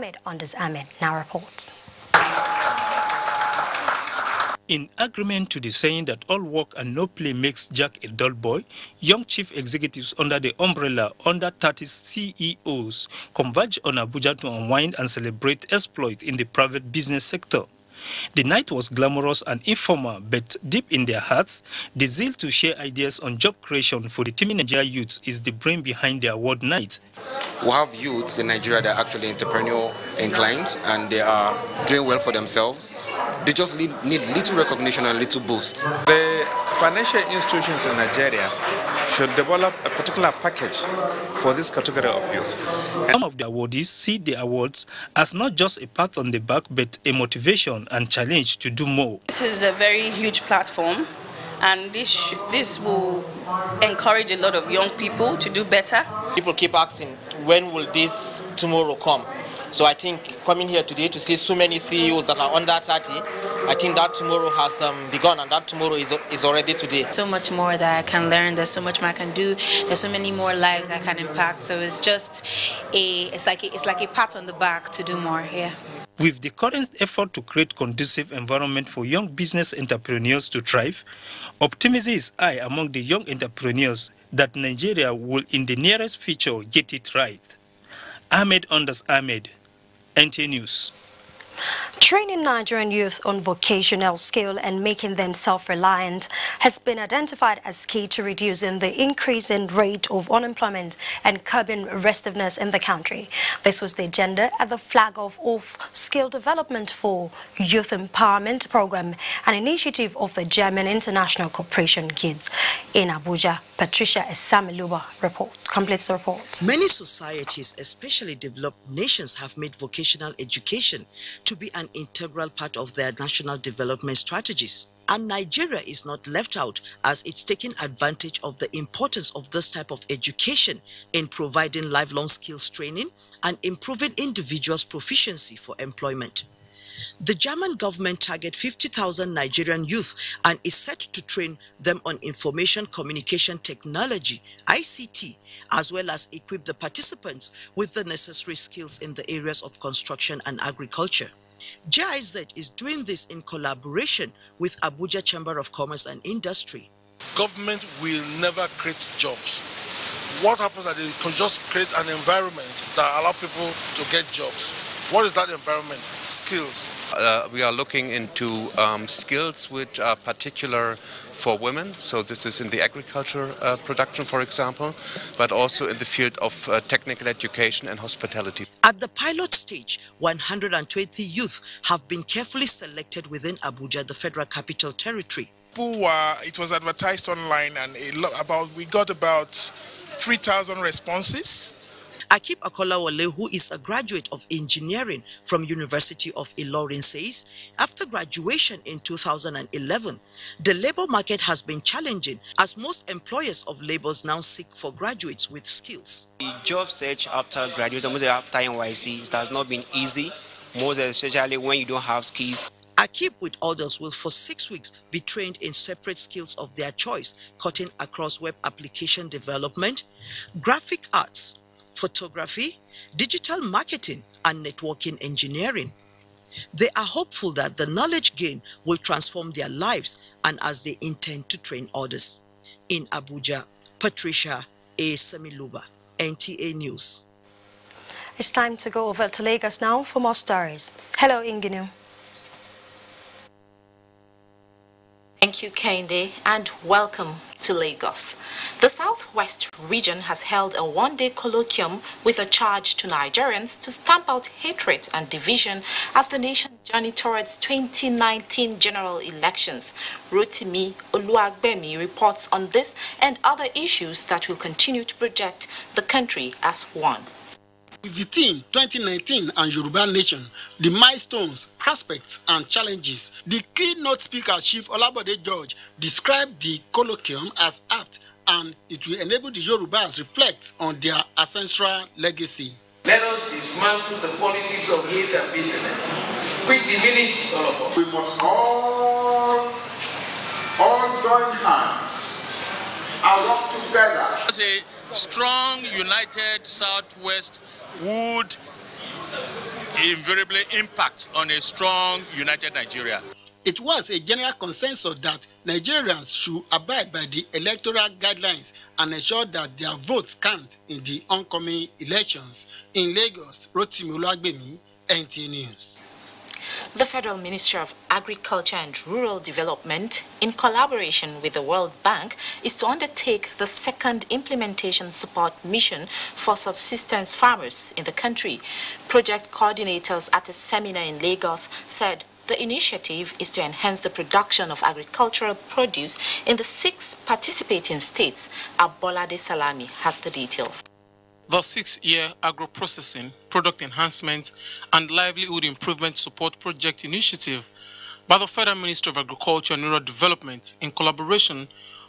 Ahmed Ahmed now reports. In agreement to the saying that all work and no play makes Jack a dull boy, young chief executives under the umbrella under 30 CEOs converged on Abuja to unwind and celebrate exploits in the private business sector. The night was glamorous and informal, but deep in their hearts, the zeal to share ideas on job creation for the teeming Nigerian youths is the brain behind the award night. We have youths in Nigeria that are actually entrepreneurial inclined and they are doing well for themselves. They just need little recognition and little boost. The financial institutions in Nigeria should develop a particular package for this category of youth. Some of the awardees see the awards as not just a pat on the back, but a motivation and challenge to do more. This is a very huge platform, and this will encourage a lot of young people to do better. People keep asking, when will this tomorrow come? So I think coming here today to see so many CEOs that are under 30, I think that tomorrow has begun, and that tomorrow is already today. So much more that I can learn, there's so much more I can do, there's so many more lives I can impact. So it's just it's like a pat on the back to do more here. With the current effort to create conducive environment for young business entrepreneurs to thrive, optimism is high among the young entrepreneurs that Nigeria will in the nearest future get it right. Ahmed Ahmed, NT News. Training Nigerian youth on vocational skill and making them self-reliant has been identified as key to reducing the increasing rate of unemployment and curbing restiveness in the country. This was the agenda at the flag-off of Skill Development for Youth Empowerment Program, an initiative of the German International Cooperation Kids in Abuja. Patricia Esamiluba completes the report. Many societies, especially developed nations, have made vocational education to be an integral part of their national development strategies. And Nigeria is not left out, as it's taking advantage of the importance of this type of education in providing lifelong skills training and improving individuals' proficiency for employment. The German government targets 50,000 Nigerian youth and is set to train them on information communication technology, ICT, as well as equip the participants with the necessary skills in the areas of construction and agriculture. GIZ is doing this in collaboration with Abuja Chamber of Commerce and Industry. Government will never create jobs. What happens is that they can just create an environment that allows people to get jobs. What is that environment? Skills. We are looking into skills which are particular for women. So this is in the agriculture production, for example, but also in the field of technical education and hospitality. At the pilot stage, 120 youth have been carefully selected within Abuja, the Federal Capital Territory. It was advertised online, and we got about 3,000 responses. Akib Akolawole, who is a graduate of engineering from University of Ilorin, says after graduation in 2011, the labor market has been challenging, as most employers of labors now seek for graduates with skills. The job search after graduation, most after NYC, it has not been easy, most especially when you don't have skills. Akib, with others, will for 6 weeks be trained in separate skills of their choice, cutting across web application development, graphic arts, photography, digital marketing, and networking engineering. They are hopeful that the knowledge gained will transform their lives, and as they intend to train others. In Abuja, Patricia A. Semiluba, NTA News. It's time to go over to Lagos now for more stories. Hello, Ingenu. Thank you, Kende, and welcome to Lagos. The Southwest region has held a one-day colloquium with a charge to Nigerians to stamp out hatred and division as the nation journeys towards 2019 general elections. Rotimi Oluwagbemi reports on this and other issues that will continue to project the country as one. With the theme 2019 and Yoruba Nation, the milestones, prospects and challenges, the keynote speaker Chief Olabode George described the colloquium as apt, and it will enable the Yorubas reflect on their ancestral legacy. Let us dismantle the politics of hate and bitterness, which diminish all of us. We must all join hands and work together. As a strong, united Southwest would invariably impact on a strong, united Nigeria. It was a general consensus that Nigerians should abide by the electoral guidelines and ensure that their votes count in the oncoming elections. In Lagos, Rotimi Oluwagbemi, NTA News. The Federal Ministry of Agriculture and Rural Development, in collaboration with the World Bank, is to undertake the second implementation support mission for subsistence farmers in the country. Project coordinators at a seminar in Lagos said the initiative is to enhance the production of agricultural produce in the 6 participating states. Abolade Salami has the details. The 6-year agro-processing, product enhancement, and livelihood improvement support project initiative by the Federal Ministry of Agriculture and Rural Development in collaboration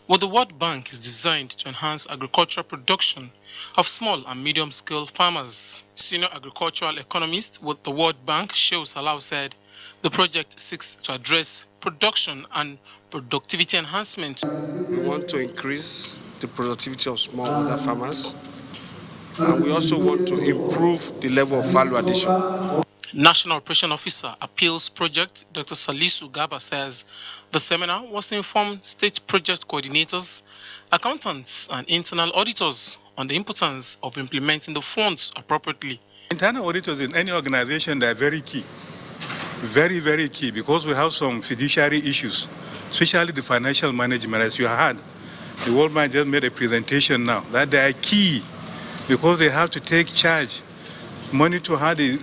with the World Bank is designed to enhance agricultural production of small and medium-scale farmers. Senior agricultural economist with the World Bank, Shehu Salau, said the project seeks to address production and productivity enhancement. We want to increase the productivity of smallholder farmers, and we also want to improve the level of value addition. National Operation Officer Appeals Project, Dr. Salisu Gaba, says the seminar was to inform state project coordinators, accountants, and internal auditors on the importance of implementing the funds appropriately. Internal auditors in any organization, they are very key. Very, very key, because we have some fiduciary issues, especially the financial management. As you heard, the World Bank just made a presentation now that they are key because they have to take charge, monitor how the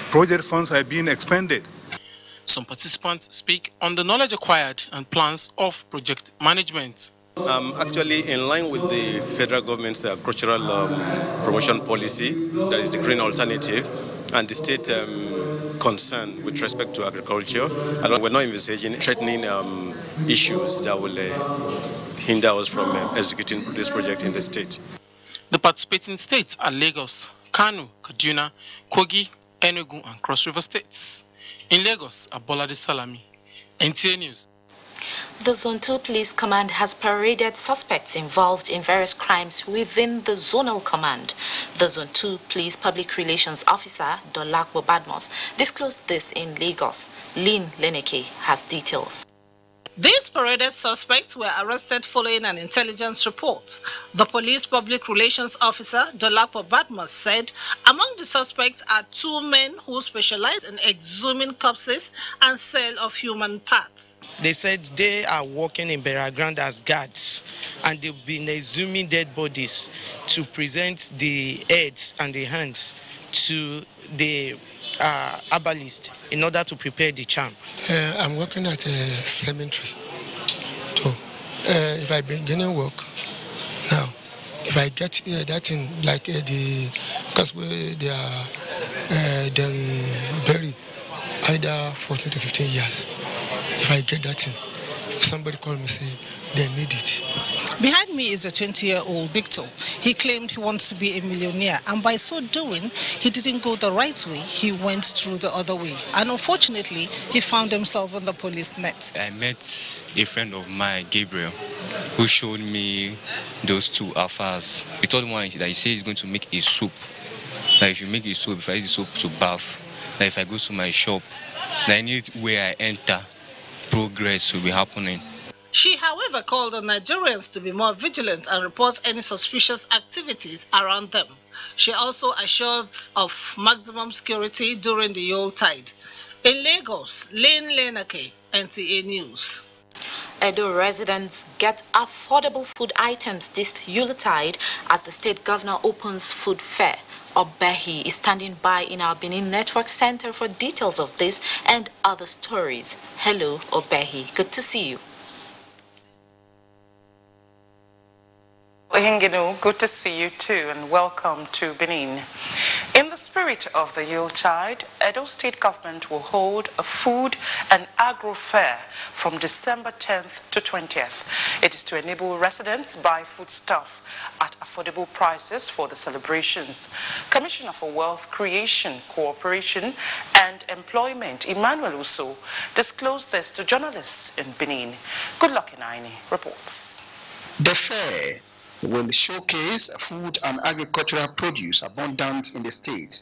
project funds are being expended. Some participants speak on the knowledge acquired and plans of project management. Actually, in line with the federal government's agricultural promotion policy, that is the green alternative, and the state concern with respect to agriculture, we're not envisaging threatening issues that will hinder us from executing this project in the state. The participating states are Lagos, Kano, Kaduna, Kogi, Enugu, and Cross River states. In Lagos, Abolade Salami, NTA News. The Zone 2 Police Command has paraded suspects involved in various crimes within the zonal command. The Zone 2 Police Public Relations Officer, Dolakbo Badmos, disclosed this in Lagos. Lynn Leneke has details. These paraded suspects were arrested following an intelligence report. The police public relations officer, Dolakbo Badmos, said among the suspects are 2 men who specialize in exhuming corpses and sale of human parts. They said they are working in Beragrand as guards, and they've been exhuming dead bodies to present the heads and the hands to the herbalist in order to prepare the charm. I'm working at a cemetery. So if I begin work now, if I get that in like because they are then bury either 14 to 15 years. If I get that in, if somebody call me say they need it. Behind me is a 20-year-old Victor. He claimed he wants to be a millionaire, and by so doing, he didn't go the right way. He went through the other way, and unfortunately, he found himself on the police net. I met a friend of mine, Gabriel, who showed me those 2 alphas. The third one is that he says he's going to make a soup. That if you make a soup, if I use the soap to bath, that if I go to my shop, that anywhere I enter, progress will be happening. She, however, called on Nigerians to be more vigilant and report any suspicious activities around them. She also assured of maximum security during the Yuletide. In Lagos, Lane Lenake, NTA News. Edo residents get affordable food items this Yuletide as the state governor opens food fair. Obehi is standing by in our Benin Network Center for details of this and other stories. Hello, Obehi. Good to see you. Ohinginu, good to see you too, and welcome to Benin. In the spirit of the Yuletide, Edo State Government will hold a food and agro fair from December 10th to 20th. It is to enable residents buy foodstuff at affordable prices for the celebrations. Commissioner for Wealth Creation, Cooperation and Employment, Emmanuel Uso, disclosed this to journalists in Benin. Good luck Inaini reports. The fair will showcase food and agricultural produce abundant in the state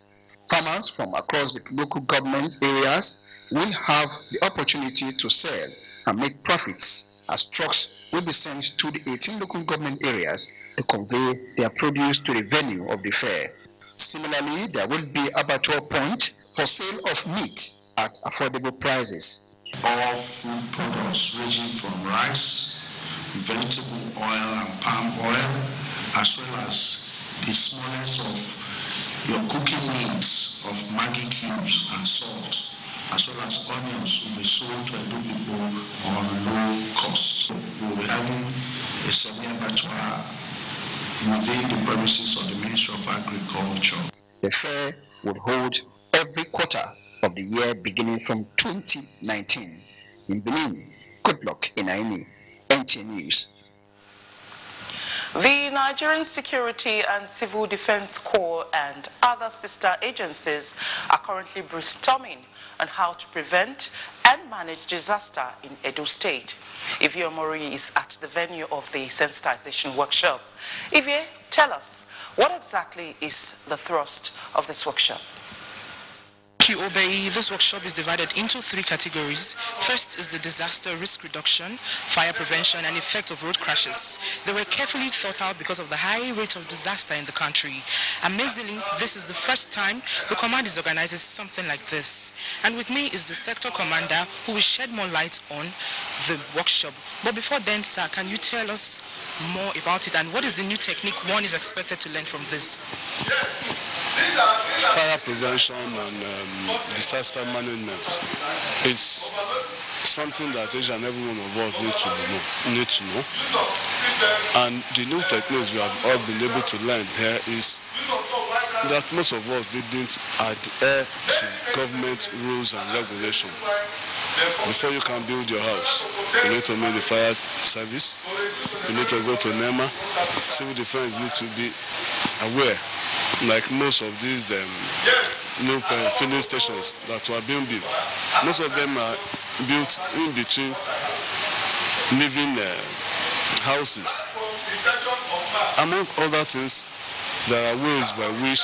Farmers from across the local government areas will have the opportunity to sell and make profits as trucks will be sent to the 18 local government areas to convey their produce to the venue of the fair. Similarly, there will be abattoir point for sale of meat at affordable prices. All food products ranging from rice, vegetable oil and palm oil, as well as the smallest of your cooking needs of Maggi cubes and salt, as well as onions, will be sold to Edo people on low costs. We'll be having a semi-abattoir within the premises of the Ministry of Agriculture. The fair would hold every quarter of the year beginning from 2019. In Benin, good luck in Aini, NTA News. The Nigerian Security and Civil Defense Corps and other sister agencies are currently brainstorming on how to prevent and manage disaster in Edo State. Ivie Omori is at the venue of the sensitization workshop. Ivie, tell us, what exactly is the thrust of this workshop? Thank you, Obey. This workshop is divided into 3 categories. First is the disaster risk reduction, fire prevention, and effect of road crashes. They were carefully thought out because of the high rate of disaster in the country. Amazingly, this is the first time the command is organizing something like this. And with me is the sector commander who will shed more light on the workshop. But before then, sir, can you tell us more about it and what is the new technique one is expected to learn from this? Fire prevention and disaster management is something that each and every one of us need to know. And the new techniques we have all been able to learn here is that most of us didn't adhere to government rules and regulations. Before you can build your house, you need to know the fire service, you need to go to NEMA, civil defense need to be aware. Like most of these new filling stations that were being built, most of them are built in between living houses. Among other things, there are ways by which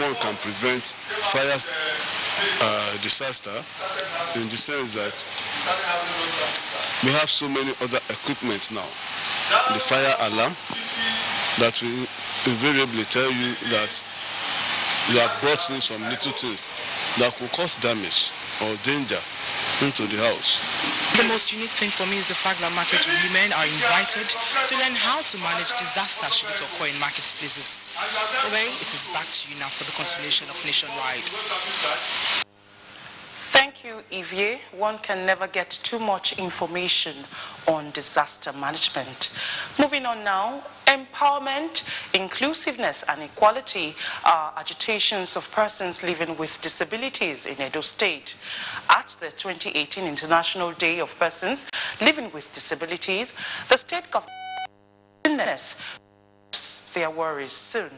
one can prevent fire disaster, in the sense that we have so many other equipment now. The fire alarm that will invariably tell you that you have brought in some little things that could cause damage or danger into the house. The most unique thing for me is the fact that market women are invited to learn how to manage disaster should it occur in marketplaces. Obey, it is back to you now for the continuation of Nationwide. Thank you, Ivie. One can never get too much information on disaster management. Moving on now, empowerment, inclusiveness and equality are agitations of persons living with disabilities in Edo State. At the 2018 International Day of Persons Living with Disabilities, the state government will witness their worries soon.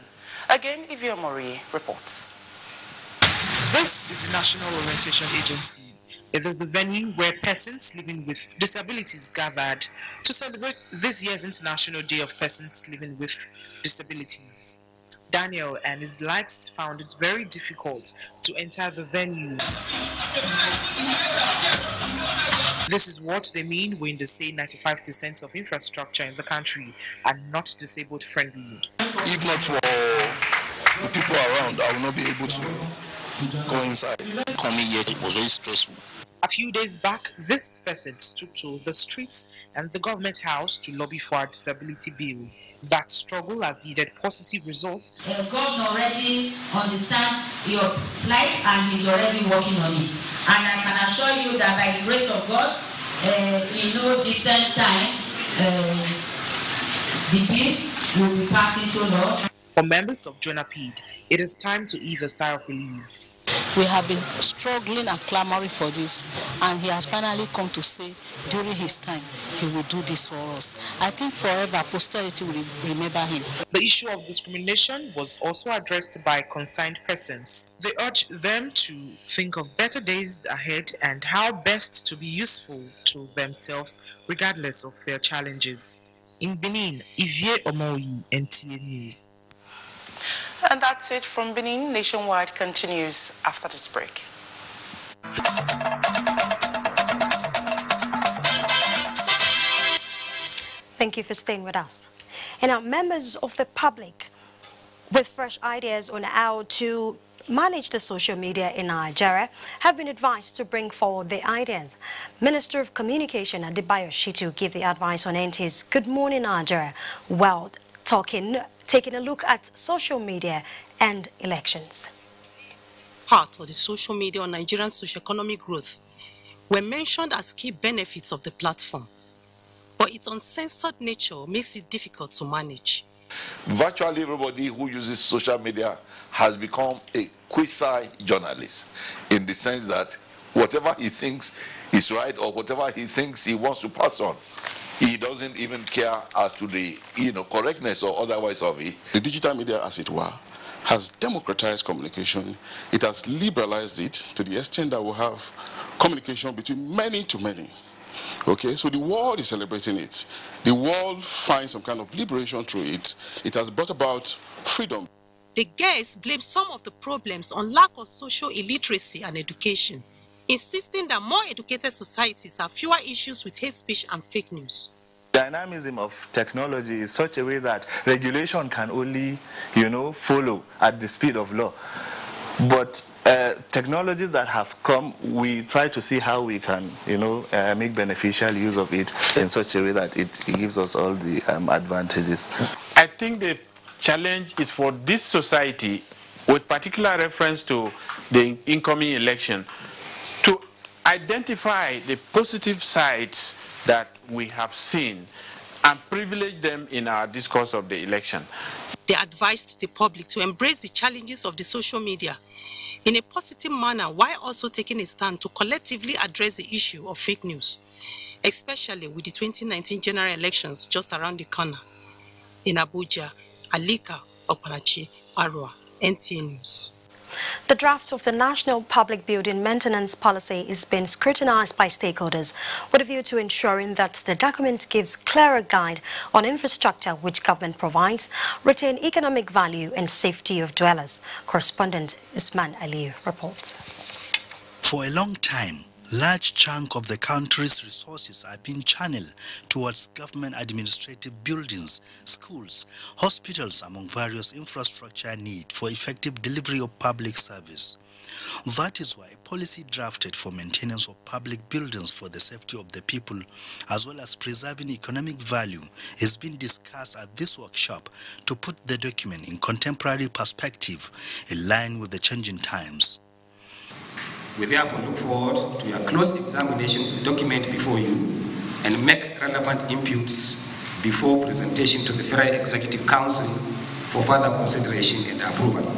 Again, Ivie Omori reports. This is a national orientation agency. It is the venue where persons living with disabilities gathered to celebrate this year's International Day of Persons Living with Disabilities. Daniel and his likes found it very difficult to enter the venue. This is what they mean when they say 95% of infrastructure in the country are not disabled friendly. If not for the people around, I will not be able to go inside. Coming here, it was very stressful. A few days back, this person took to the streets and the government house to lobby for a disability bill. That struggle has yielded positive results. God already understands your plight and he's already working on it. And I can assure you that by the grace of God, in no distant time, the bill will be passing through law. For members of JONAPID, it is time to heave a sigh of relief. We have been struggling and clamoring for this, and he has finally come to say during his time he will do this for us. I think forever posterity will remember him. The issue of discrimination was also addressed by concerned persons. They urged them to think of better days ahead and how best to be useful to themselves regardless of their challenges. In Benin, Ivie Omori, NTA News. And that's it from Benin. Nationwide continues after this break. Thank you for staying with us. And now, members of the public with fresh ideas on how to manage the social media in Nigeria have been advised to bring forward their ideas. Minister of Communication Adebayo Shitu gave the advice on NT's Good Morning Nigeria while taking a look at social media and elections. Part of the social media on Nigerian socio-economic growth were mentioned as key benefits of the platform, but its uncensored nature makes it difficult to manage. Virtually everybody who uses social media has become a quasi-journalist, in the sense that whatever he thinks is right or whatever he thinks he wants to pass on, he doesn't even care as to the correctness or otherwise of it. The digital media, as it were, has democratized communication. It has liberalized it to the extent that we have communication between many to many. Okay, so the world is celebrating it. The world finds some kind of liberation through it. It has brought about freedom. The guests blame some of the problems on lack of social illiteracy and education, insisting that more educated societies have fewer issues with hate speech and fake news. Dynamism of technology is such a way that regulation can only, follow at the speed of law. But technologies that have come, we try to see how we can, make beneficial use of it in such a way that it gives us all the advantages. I think the challenge is for this society, with particular reference to the incoming election, to identify the positive sides that we have seen and privilege them in our discourse of the election. They advised the public to embrace the challenges of the social media in a positive manner while also taking a stand to collectively address the issue of fake news, especially with the 2019 general elections just around the corner. In Abuja, Alika Okparachi, Arua, NTA News. The draft of the National Public Building Maintenance Policy is being scrutinized by stakeholders with a view to ensuring that the document gives clearer guide on infrastructure which government provides, retain economic value and safety of dwellers. Correspondent Usman Aliyu reports. For a long time, large chunk of the country's resources are being channeled towards government administrative buildings, schools, hospitals, among various infrastructure need for effective delivery of public service. That is why a policy drafted for maintenance of public buildings for the safety of the people, as well as preserving economic value, is being discussed at this workshop to put the document in contemporary perspective, in line with the changing times. We therefore look forward to your close examination of the document before you and make relevant inputs before presentation to the Federal Executive Council for further consideration and approval.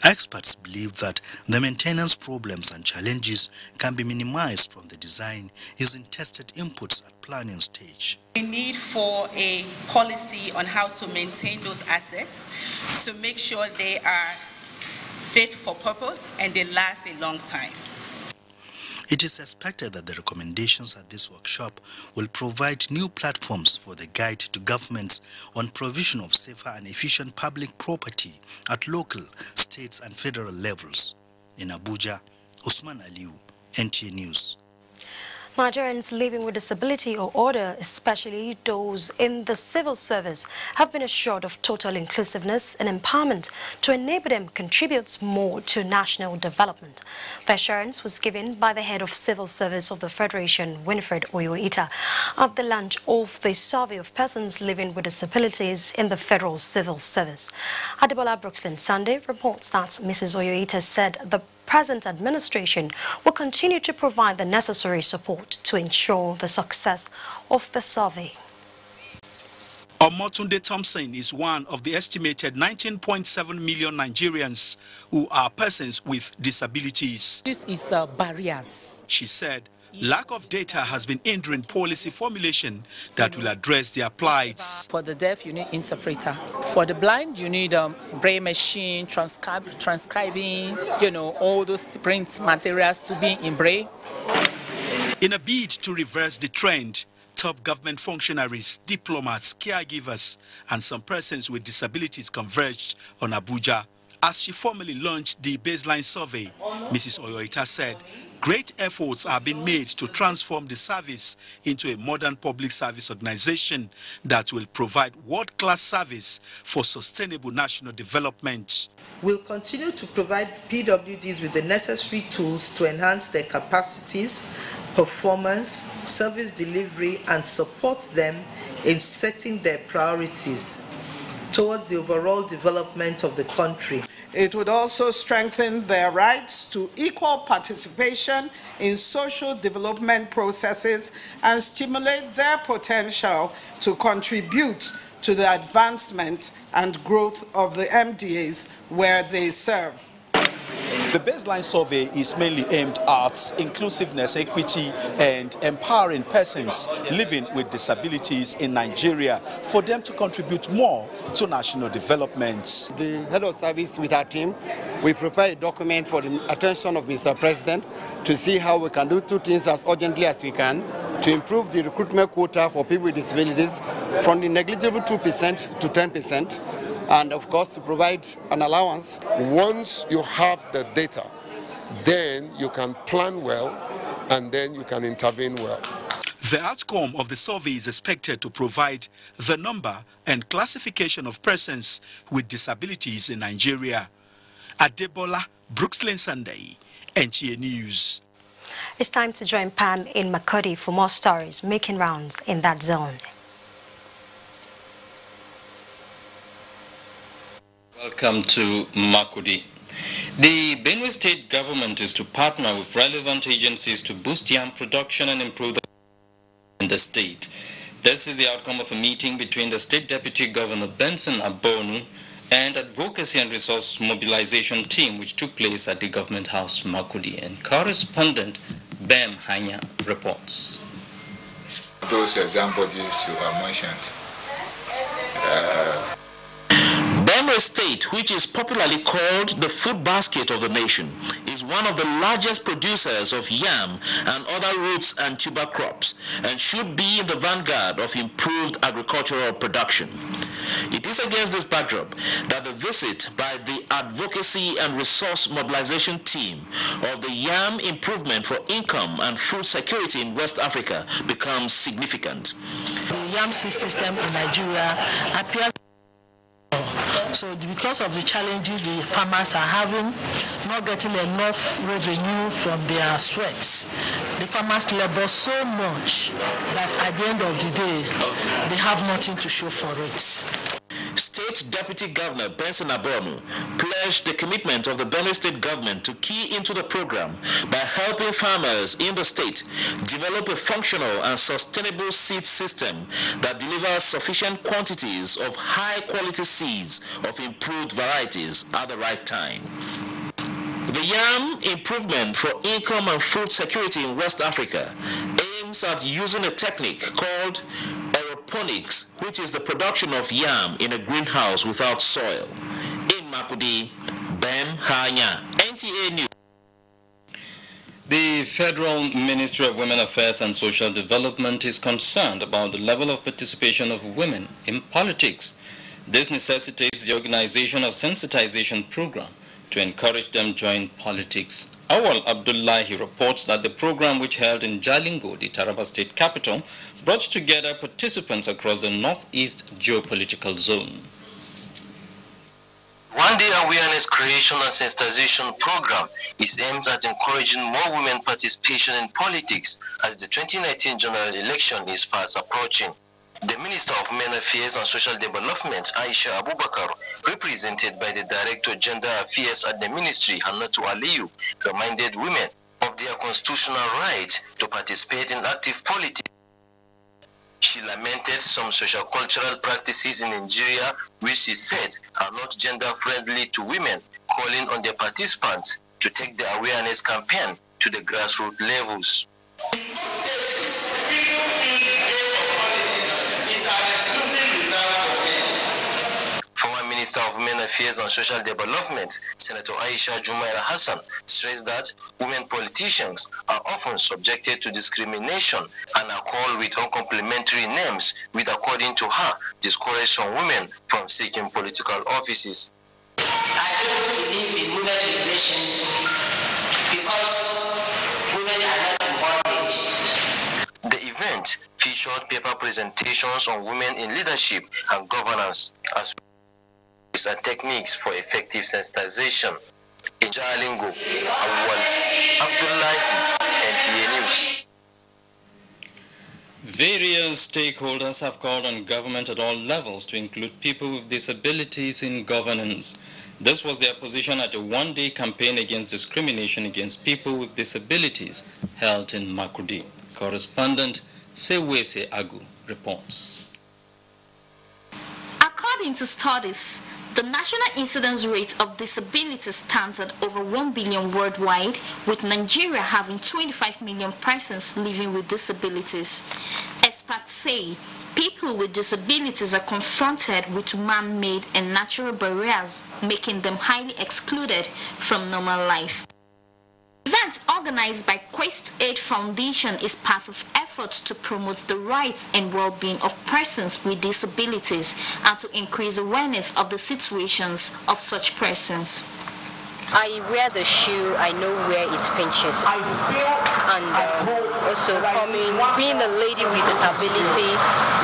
Experts believe that the maintenance problems and challenges can be minimized from the design using tested inputs at planning stage. We need for a policy on how to maintain those assets to make sure they are fit for purpose and they last a long time. It is expected that the recommendations at this workshop will provide new platforms for the guide to governments on provision of safer and efficient public property at local, states and federal levels. In Abuja, Usman Aliyu, NTA News. Nigerians living with disability or other, especially those in the civil service, have been assured of total inclusiveness and empowerment to enable them contribute more to national development. The assurance was given by the head of civil service of the Federation, Winfred Oyoita, at the launch of the survey of persons living with disabilities in the federal civil service. Adebola Brookston Sunday reports that Mrs. Oyoita said the present administration will continue to provide the necessary support to ensure the success of the survey. Omotunde Thompson is one of the estimated 19.7 million Nigerians who are persons with disabilities. This is barriers. She said lack of data has been hindering policy formulation that will address their plights. For the deaf, you need interpreter. For the blind, you need braille machine, transcribing, all those print materials to be in braille. In a bid to reverse the trend, Top government functionaries, diplomats, caregivers, and some persons with disabilities converged on Abuja. As she formally launched the baseline survey, Mrs. Oyoita said, great efforts are being made to transform the service into a modern public service organization that will provide world-class service for sustainable national development. We'll continue to provide PWDs with the necessary tools to enhance their capacities, performance, service delivery, and support them in setting their priorities towards the overall development of the country. It would also strengthen their rights to equal participation in social development processes and stimulate their potential to contribute to the advancement and growth of the MDAs where they serve. The baseline survey is mainly aimed at inclusiveness, equity, and empowering persons living with disabilities in Nigeria for them to contribute more to national development. The head of service with our team, we prepare a document for the attention of Mr. President to see how we can do two things as urgently as we can to improve the recruitment quota for people with disabilities from the negligible 2% to 10%. And of course to provide an allowance. Once you have the data, then you can plan well and then you can intervene well. The outcome of the survey is expected to provide the number and classification of persons with disabilities in Nigeria. Adebola, Brooksland Sunday, NTA News. It's time to join Pam in Makodi for more stories making rounds in that zone. Welcome to Makudi. The Benue State government is to partner with relevant agencies to boost yam production and improve in the state. This is the outcome of a meeting between the State Deputy Governor Benson Abonu and Advocacy and Resource Mobilization Team, which took place at the Government House, Makudi. And correspondent Bem Hanya reports. Those exam bodies you have mentioned. Benue State, which is popularly called the food basket of the nation, is one of the largest producers of yam and other roots and tuber crops and should be in the vanguard of improved agricultural production. It is against this backdrop that the visit by the Advocacy and Resource Mobilization Team of the Yam Improvement for Income and Food Security in West Africa becomes significant. The yam system in Nigeria appears. So because of the challenges the farmers are having, not getting enough revenue from their sweats, the farmers labor so much that at the end of the day, they have nothing to show for it. State Deputy Governor Benson Abonu pledged the commitment of the Benue State government to key into the program by helping farmers in the state develop a functional and sustainable seed system that delivers sufficient quantities of high-quality seeds of improved varieties at the right time. The Yam Improvement for Income and Food Security in West Africa aims at using a technique called aeroponics, which is the production of yam in a greenhouse without soil. In Makudi, Bem Hanya, NTA News. The Federal Ministry of Women Affairs and Social Development is concerned about the level of participation of women in politics. This necessitates the organization of sensitization program to encourage them to join politics. Awal Abdullahi reports that the program, which held in Jalingo, the Taraba state capital, brought together participants across the northeast geopolitical zone. One-day awareness creation and sensitization program is aimed at encouraging more women participation in politics as the 2019 general election is fast approaching. The Minister of Men Affairs and Social Development, Aisha Abubakar, represented by the Director of Gender Affairs at the Ministry, Hannatu Aliyu, reminded women of their constitutional right to participate in active politics. She lamented some social-cultural practices in Nigeria which she said are not gender-friendly to women, calling on the participants to take the awareness campaign to the grassroots levels. Former Minister of Women Affairs and Social Development, Senator Aisha Jumaila Hassan, stressed that women politicians are often subjected to discrimination and are called with uncomplimentary names, which, according to her, discourage some women from seeking political offices. I don't believe in women liberation because women are not in bondage. The event featured paper presentations on women in leadership and governance, as well as techniques for effective sensitization. In Jalingo, Abdullahi, NTA News. Various stakeholders have called on government at all levels to include people with disabilities in governance. This was their position at a one-day campaign against discrimination against people with disabilities held in Makurdi. Correspondent Sewese Agu reports. According to studies, the national incidence rate of disability stands at over 1 billion worldwide, with Nigeria having 25 million persons living with disabilities. Experts say people with disabilities are confronted with man-made and natural barriers, making them highly excluded from normal life. The event organized by Quest Aid Foundation is part of efforts to promote the rights and well-being of persons with disabilities and to increase awareness of the situations of such persons. I wear the shoe, I know where it pinches. And also being a lady with disability,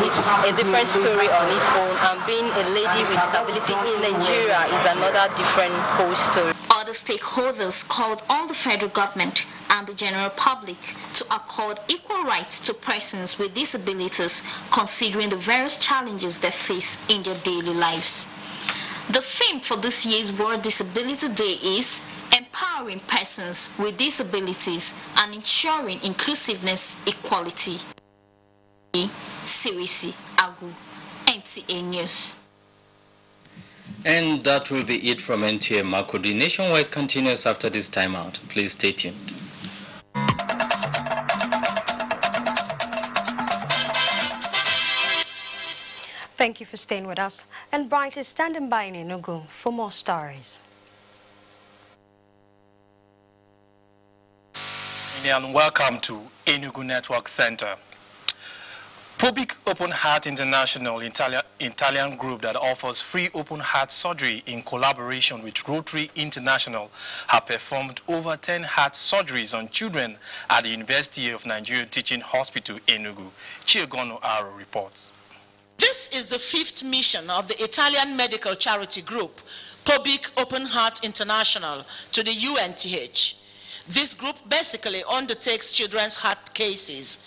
it's a different story on its own. And being a lady with disability in Nigeria is another different whole story. Other stakeholders called on the federal government and the general public to accord equal rights to persons with disabilities, considering the various challenges they face in their daily lives. The theme for this year's World Disability Day is Empowering Persons with Disabilities and Ensuring Inclusiveness Equality. Sewese Agu, NTA News. And that will be it from NTA Makurdi. Nationwide continues after this timeout. Please stay tuned. Thank you for staying with us. And Bright is standing by in Enugu for more stories. And welcome to Enugu Network Center. Public Open Heart International, Italian group that offers free open heart surgery in collaboration with Rotary International, have performed over 10 heart surgeries on children at the University of Nigeria Teaching Hospital, Enugu. Chiegono Aro reports. This is the 5th mission of the Italian medical charity group, Public Open Heart International, to the UNTH. This group basically undertakes children's heart cases.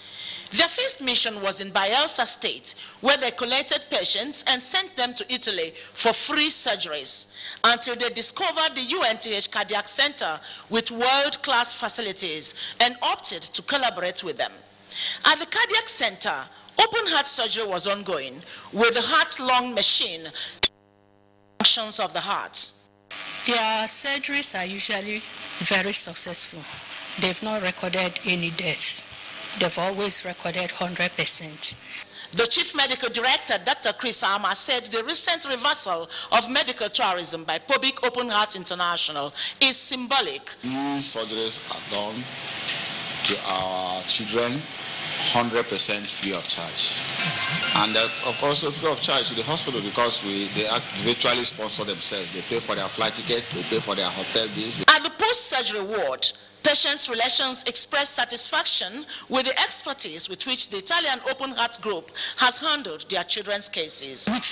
Their first mission was in Bayelsa State, where they collected patients and sent them to Italy for free surgeries, until they discovered the UNTH Cardiac Center with world-class facilities and opted to collaborate with them. At the Cardiac Center, open heart surgery was ongoing with the heart-lung machine functions of the heart. Their surgeries are usually very successful. They've not recorded any deaths. They've always recorded 100%. The Chief Medical Director, Dr. Chris Arma, said the recent reversal of medical tourism by Public Open Heart International is symbolic. These surgeries are done to our children 100% free of charge. And that, of course, free of charge to the hospital, because they virtually sponsor themselves. They pay for their flight tickets, they pay for their hotel bills. At the post-surgery ward, patients' relations expressed satisfaction with the expertise with which the Italian Open Heart Group has handled their children's cases. With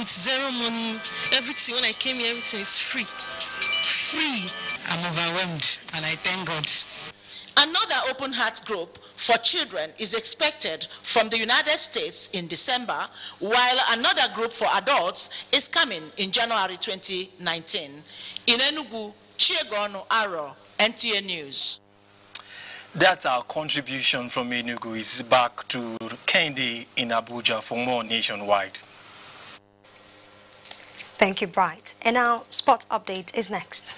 zero money, everything, when I came here, everything is free. Free. I'm overwhelmed, and I thank God. Another Open Heart Group for children is expected from the United States in December, while another group for adults is coming in January 2019. In Enugu, Chiegono Aro, NTA News. That's our contribution from Enugu. Is back to Kendi in Abuja for more Nationwide. Thank you, Bright. And our sports update is next.